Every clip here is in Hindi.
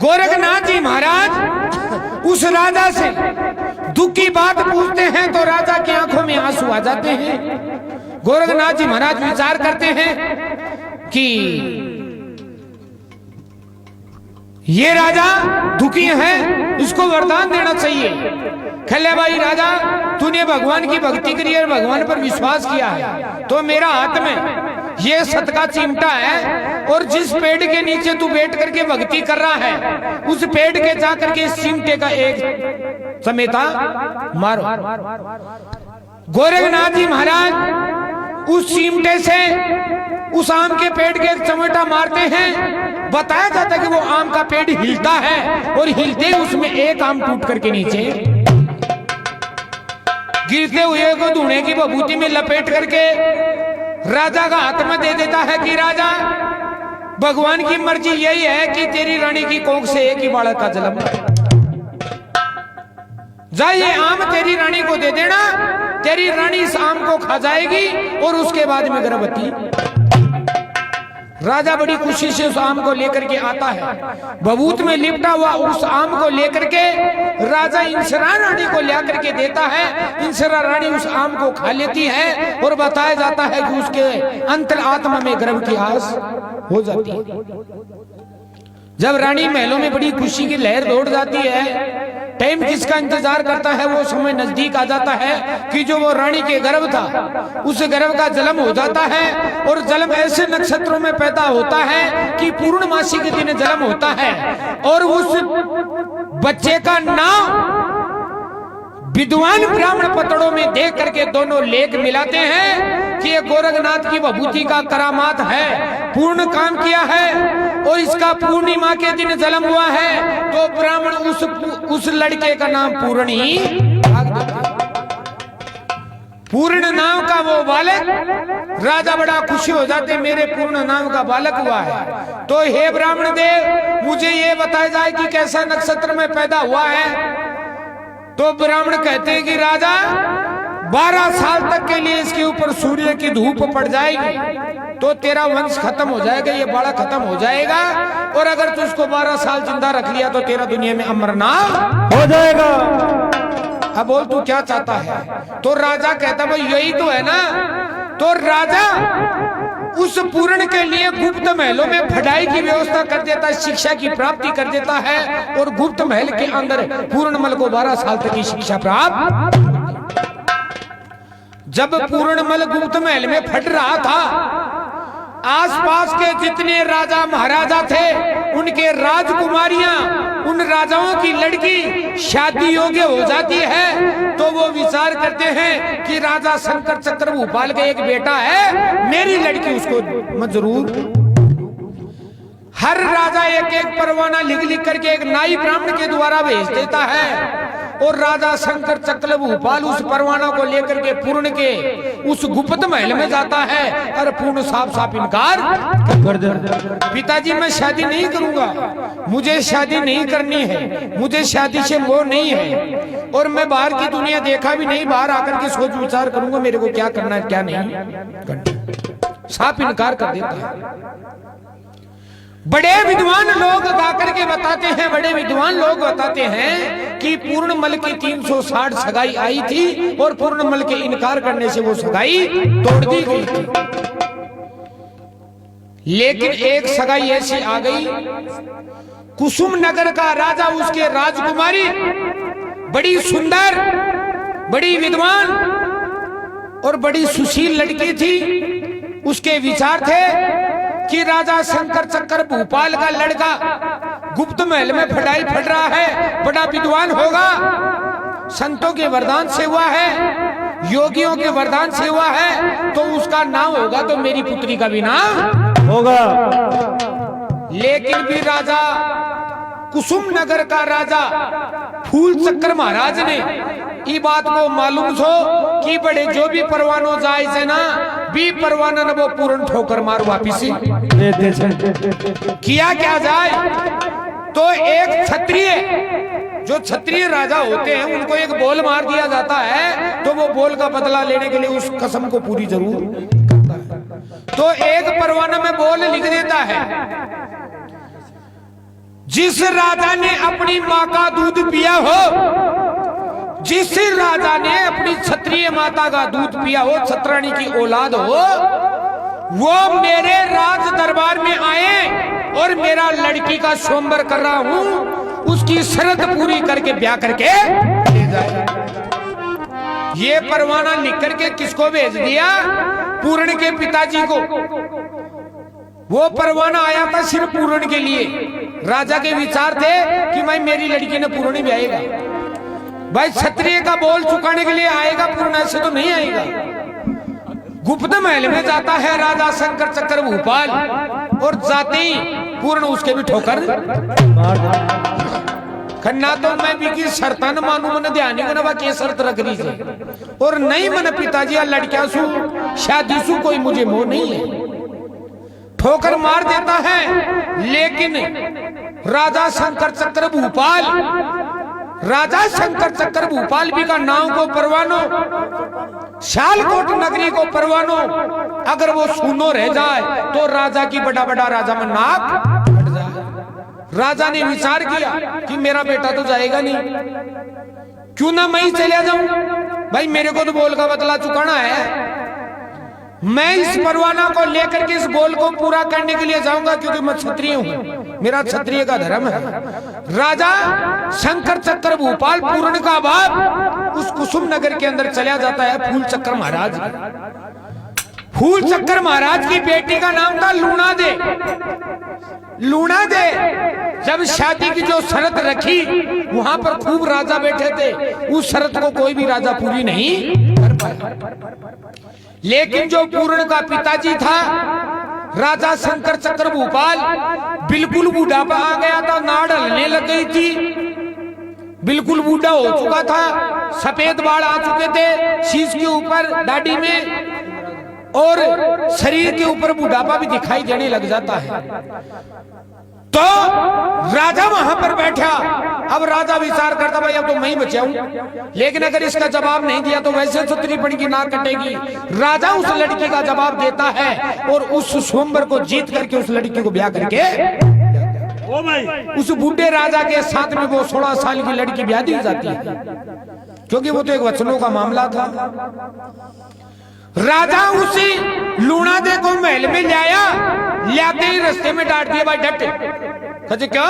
गोरखनाथ जी महाराज उस राजा से दुख की बात पूछते हैं तो राजा की आंखों में आंसू आ जाते हैं। गोरखनाथ जी महाराज विचार करते हैं कि ये राजा दुखी है, इसको वरदान देना चाहिए। खल्ले भाई राजा, तूने भगवान की भक्ति करी और भगवान पर विश्वास किया है, तो मेरा हाथ में ये सत का चिमटा है और जिस पेड़ के नीचे तू बैठ करके भक्ति कर रहा है उस पेड़ के जा करके इस चिमटे का एक समेता मारो। गोरखनाथ जी महाराज उस चिमटे से उस आम के पेड़ के एक चमेटा मारते हैं। बताया जाता है कि वो आम का पेड़ हिलता है और हिलते उसमें एक आम टूट करके नीचे गिरते हुए को धुने की बबूती में लपेट करके राजा का हाथ में दे देता है कि राजा, भगवान की मर्जी यही है कि तेरी रानी की कोख से एक ही बालक का जन्म जा, ये आम तेरी रानी को दे देना, तेरी रानी इस आम को खा जाएगी और उसके बाद में गर्भवती। राजा बड़ी खुशी से उस आम को लेकर के आता है। बबूत में लिपटा हुआ उस आम को लेकर के राजा इंसरा रानी को ले करके देता है। इंसरा रानी उस आम को खा लेती है और बताया जाता है कि उसके अंतर आत्मा में गर्भ की आस हो जाती है। जब रानी महलों में बड़ी खुशी की लहर दौड़ जाती है, टाइम किसका इंतजार करता है, वो समय नजदीक आ जाता है कि जो वो रानी के गर्भ था उस गर्भ का जन्म हो जाता है। और जन्म ऐसे नक्षत्रों में पैदा होता है कि पूर्णमासी के दिन जन्म होता है और उस बच्चे का नाम विद्वान ब्राह्मण पतड़ों में देख करके दोनों लेख मिलाते हैं कि ये गोरखनाथ की विभूति का करामात है, पूर्ण काम किया है और इसका पूर्णिमा के दिन जन्म हुआ है। तो ब्राह्मण उस लड़के का नाम पूर्णी, पूर्ण नाम का वो बालक। राजा बड़ा खुशी हो जाते, मेरे पूर्ण नाम का बालक हुआ है। तो हे ब्राह्मण देव, मुझे ये बताया जाए कि कैसा नक्षत्र में पैदा हुआ है। तो ब्राह्मण कहते हैं कि राजा 12 साल तक के लिए इसके ऊपर सूर्य की धूप पड़ जाएगी तो तेरा वंश खत्म हो जाएगा, ये बाड़ा खत्म हो जाएगा। और अगर तू उसको 12 साल जिंदा रख लिया तो तेरा दुनिया में अमर नाम हो जाएगा। अब बोल तू क्या चाहता है? तो राजा कहता भाई यही तो है ना। तो राजा उस पूर्ण के लिए गुप्त महलों में पढ़ाई की व्यवस्था कर देता है, शिक्षा की प्राप्ति कर देता है और गुप्त महल के अंदर पूर्णमल को 12 साल तक की शिक्षा प्राप्त। जब पूर्णमल गुप्त महल में फट रहा था, आसपास के जितने राजा महाराजा थे उनके राजकुमारियां, उन राजाओं की लड़की शादी योग्य हो जाती है तो वो विचार करते हैं कि राजा शंकर चक्र भूपाल का एक बेटा है, मेरी लड़की उसको मंजूर। हर राजा एक एक परवाना लिख लिख करके एक नाई ब्राह्मण के द्वारा भेज देता है और राजा शंकर चक्र भूपाल उस परवाना को लेकर के पूर्ण के उस गुप्त महल में जाता है और पूर्ण साफ साफ इनकार कर देता। पिताजी मैं शादी नहीं करूंगा, मुझे शादी नहीं करनी है, मुझे शादी से मोह नहीं है और मैं बाहर की दुनिया देखा भी नहीं, बाहर आकर के सोच विचार करूंगा मेरे को क्या करना है क्या नहीं, साफ इनकार कर देता है। बड़े विद्वान लोग गाकर के बताते हैं, बड़े विद्वान लोग बताते हैं कि पूर्णमल की 360 सगाई आई थी और पूर्णमल के इनकार करने से वो सगाई तोड़ दी गई थी। लेकिन एक सगाई ऐसी आ गई, कुसुम नगर का राजा, उसके राजकुमारी बड़ी सुंदर, बड़ी विद्वान और बड़ी सुशील लड़की थी। उसके विचार थे कि राजा शंकर चक्र भूपाल का लड़का गुप्त महल में पढ़ाई पढ़ रहा है, बड़ा विद्वान होगा, संतों के वरदान से हुआ है, योगियों के वरदान से हुआ है, तो उसका नाम होगा तो मेरी पुत्री का भी नाम होगा। लेकिन भी राजा कुसुम नगर का राजा फूल चक्र महाराज ने ये बात को मालूम छो कि बड़े जो भी परवानो जाए से ना भी परवाना न वो पूर्ण ठोकर मार वापिस किया क्या जाए। तो एक क्षत्रिय, जो क्षत्रिय राजा होते हैं उनको एक बोल मार दिया जाता है तो वो बोल का बदला लेने के लिए उस कसम को पूरी जरूर करता है। तो एक परवाना में बोल लिख देता है, जिस राजा ने अपनी माँ का दूध पिया हो, जिस राजा ने अपनी क्षत्रिय माता का दूध पिया हो, छत्राणी की औलाद हो, वो मेरे राज दरबार में आए और मेरा लड़की का स्वयंवर कर रहा हूं, उसकी शर्त पूरी करके ब्याह करके ले जाए। ये परवाना लिख करके किसको भेज दिया? पूर्ण के पिताजी को। वो परवाना आया था सिर्फ पूर्ण के लिए। राजा के विचार थे कि भाई मेरी लड़की ने पूर्ण ब्याहेगा, भाई क्षत्रिय का बोल चुकाने के लिए आएगा, पूर्ण ऐसे तो नहीं आएगा। गुप्त महल में जाता है राजा शंकर चक्र भूपाल, और जाते ही पूर्ण उसके भी ठोकर खन्ना। तो मैं भी की शर्ता न मानू, मन ध्यान नहीं करना के शर्त रख रही थी, और नहीं मन पिताजी लड़किया सु शादी सु कोई मुझे मोह नहीं है, ठोकर मार देता है। लेकिन राजा शंकर चक्र भूपाल, राजा शंकर चक्र भूपाल भी का नाम को परवानो, शालकोट नगरी को परवानो, अगर वो सुनो रह जाए तो राजा की बड़ा बड़ा राजा में नाक हट जाए। राजा ने विचार किया कि मेरा बेटा तो जाएगा नहीं, क्यों ना मैं ही चले जाऊं, भाई मेरे को तो बोल का बदला चुकाना है, मैं इस परवाना को लेकर के इस बोल को पूरा करने के लिए जाऊंगा, क्योंकि मैं क्षत्रिय हूं, मेरा क्षत्रिय का धर्म है। राजा शंकर चक्र भूपाल पूर्ण का बाप उस कुसुम नगर के अंदर चला जाता है फूल चक्र महाराज। फूल चक्र महाराज की बेटी का नाम था लूणा दे। लूणा दे जब शादी की जो शर्त रखी, वहां पर खूब राजा बैठे थे, उस शर्त को कोई भी राजा पूरी नहीं कर पाया। लेकिन जो पूर्ण का पिताजी था राजा शंकर चक्र भूपाल, बिल्कुल बूढ़ापा आ गया था, नाड़ हलने लग गई थी, बिल्कुल बूढ़ा हो चुका था, सफेद बाल आ चुके थे शीश के ऊपर, दाढ़ी में, और शरीर के ऊपर बुढ़ापा भी दिखाई देने लग जाता है। तो राजा वहां पर बैठा। अब राजा विचार करता भाई अब तो मैं ही बचाऊं, लेकिन अगर इसका जवाब नहीं दिया तो वैसे छत्रीपण की नाक कटेगी। राजा उस लड़की का जवाब देता है और उस स्वयंवर को जीत करके उस लड़की को ब्याह करके उस बूढ़े राजा के साथ में वो 16 साल की लड़की ब्याह दी जाती है, क्योंकि वो तो एक वचनों का मामला था। राजा उसी लूणा दे को महल में लाया, लाते ही रास्ते में डांट दिया, भाई डट, कहे क्या,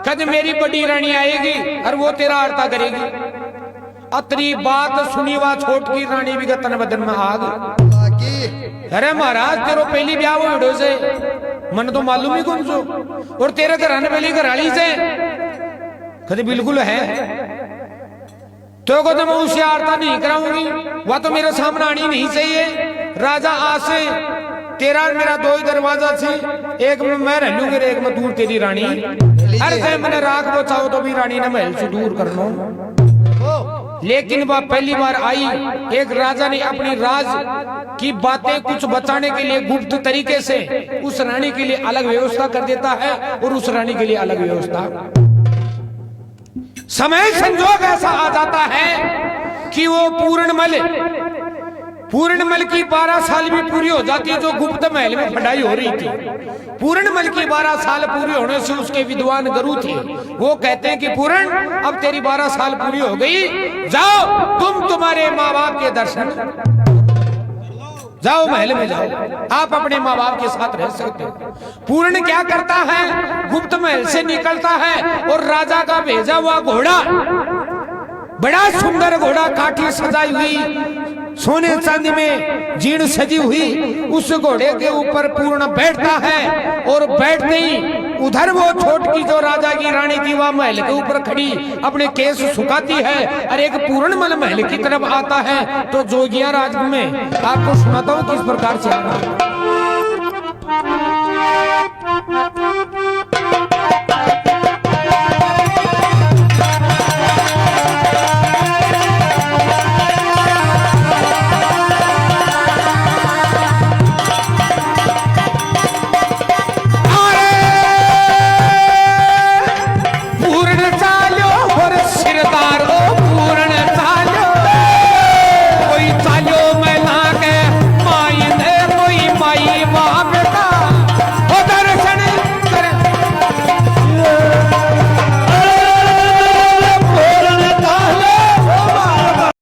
कहे मेरी बड़ी रानी आएगी और वो तेरा आरता करेगी। अतरी बात सुनी वा छोट की रानी भी तन बदन में आग। अरे महाराज तेरो पहली ब्याह वो वीडियो से मन तो मालूम ही कौन सो, और तेरे घर पहली घराली से, कहे बिल्कुल है, तो को तो मैं उसे आरता नहीं कराऊंगी, वह तो मेरे सामने आनी नहीं चाहिए। राजा आज से तेरा मेरा दो ही दरवाजा से, एक में मैं रह लूंगी, एक में दूर तेरी रानी। अरे से मैंने राख बचाओ तो भी रानी ने महल से दूर कर लो। लेकिन वह पहली बार आई, एक राजा ने अपनी राज की बातें कुछ बचाने के लिए गुप्त तरीके से उस रानी के लिए अलग व्यवस्था कर देता है, और उस रानी के लिए अलग व्यवस्था। समय संजोग ऐसा आ जाता है कि वो पूर्णमल की 12 साल भी पूरी हो जाती है, जो गुप्त महल में पढ़ाई हो रही थी। पूर्णमल की 12 साल पूरी होने से उसके विद्वान गुरु थे, वो कहते हैं कि पूर्ण अब तेरी 12 साल पूरी हो गई, जाओ तुम तुम्हारे माँ बाप के दर्शन, जाओ महल में जाओ, आप अपने माँ बाप के साथ रह सकते हो। पूर्ण क्या करता है, गुप्त महल से निकलता है और राजा का भेजा हुआ घोड़ा, बड़ा सुंदर घोड़ा, काठी सजाई हुई, सोने चांदी में जीर्ण सजी हुई, उस घोड़े के ऊपर पूर्ण बैठता है, और बैठते ही उधर वो छोटकी जो राजा की रानी थी वह महल के ऊपर खड़ी अपने केस सुखाती है, और एक पूर्णमल महल की तरफ आता है। तो जोगिया राज में आपको सुनाता हूँ किस प्रकार से।